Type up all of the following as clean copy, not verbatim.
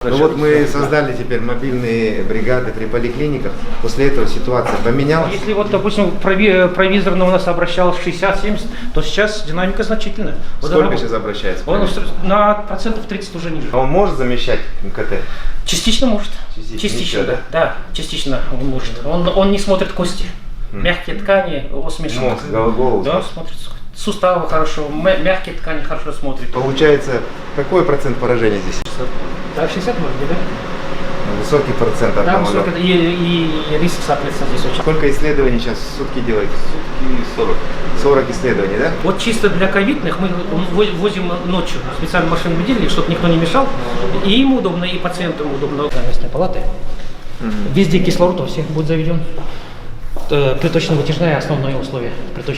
Ну вот мы создали теперь мобильные бригады при поликлиниках. После этого ситуация поменялась. Если вот, допустим, провизорно у нас обращалось 60-70, то сейчас динамика значительная. Вот Сколько сейчас обращается? Он на процентов 30 уже ниже. А он может замещать МКТ? Частично может. Частично, да? Да, частично он может. Он не смотрит кости. Мягкие ткани, смешанные. Мозг, голову. Да, смотрит. Суставы хорошо, мягкие ткани хорошо смотрят. Получается, какой процент поражения здесь? Да, 60 может быть, да? Высокий процент Да, одного. высокий, и риск, соответственно, здесь очень. Сколько исследований сейчас в сутки делаете? Сутки 40. 40 исследований, да? Вот чисто для ковидных мы возим ночью специально машину выделили, чтобы никто не мешал. И им удобно, и пациентам удобно. Местные палаты. Везде кислород у всех будет заведен. Приточно-вытяжное основное условие.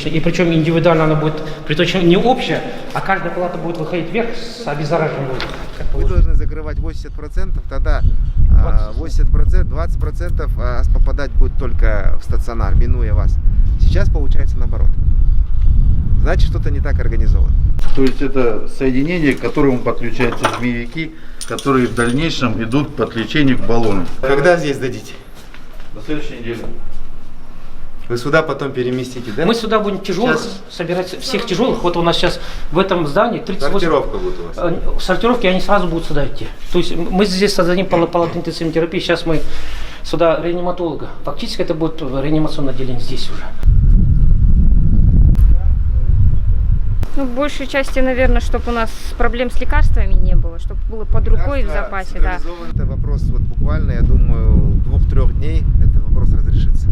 И причем индивидуально она будет приточена не общая, а каждая палата будет выходить вверх с обеззараживанием. Вы должны закрывать 80%, тогда 20% попадать будет только в стационар, минуя вас. Сейчас получается наоборот. Значит, что-то не так организовано. То есть это соединение, к которому подключаются змеевики, которые в дальнейшем идут к подключению к баллону. Когда здесь дадите? На следующей неделе. Вы сюда потом переместите, да? Мы сюда будем тяжелых собирать, всех тяжелых. Вот у нас сейчас в этом здании 38... Сортировка будет у вас. Сортировки, они сразу будут сюда идти. То есть мы здесь создадим палату интенсивной терапии, сейчас мы сюда реаниматолога. Фактически это будет реанимационное отделение здесь уже. Ну, в большей части, наверное, чтобы у нас проблем с лекарствами не было, чтобы было под рукой в запасе, да. Это вопрос вот буквально, я думаю, 2-3 дней этот вопрос разрешится.